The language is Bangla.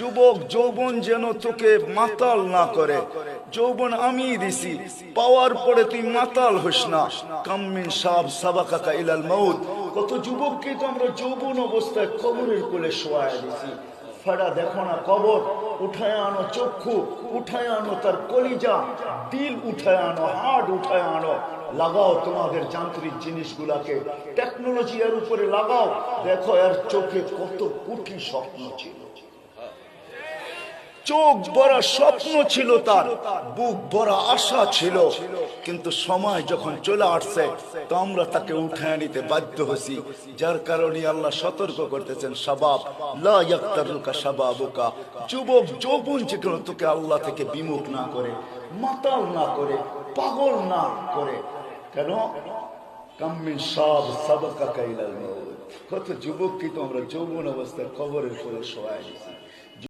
যুবক যৌবন যেন তোকে মাতাল না করে। যৌবন আমি দিছি, পাওয়ার পরে তুই মাতাল হোস না। কাম্মিন সাব সাবাকাকা ইলাল মাউত, কত যুবককে তো আমরা যৌবন অবস্থায় কবরের কোলে শোয়ায় দিছি। ফাড়া দেখো না কবর, উঠায় আনো চক্ষু, উঠায় আনো তার কলিজা, দিল উঠায় আনো, হার্ট উঠায় আনো, লাগাও তোমাদের যান্ত্রিক জিনিসগুলাকে, টেকনোলজি এর উপরে লাগাও, দেখো এর চোখে কত কোটি স্বপ্ন ছিল। চোখ ভরা স্বপ্ন ছিল তার, বুক ভরা আশা ছিল, কিন্তু সময় যখন চলে আসছে তো আমরা তাকে উঠায় নিতে বাধ্য হয়েছি। যার কারণে আল্লাহ সতর্ক করতেছেন, শাবাব লা ইয়াক্তারুকা শাবাবুকা, যুবক যৌবন যেন তোকে আল্লাহ থেকে বিমুখ না করে, মাতাল না করে, পাগল না করে। কেন? কাম্মিন সাব সাবাকাকা ইলাল মাউত, কত যুবক কিন্তু আমরা যৌবন অবস্থায় কবরের কোলে শোয়াই দিয়েছি।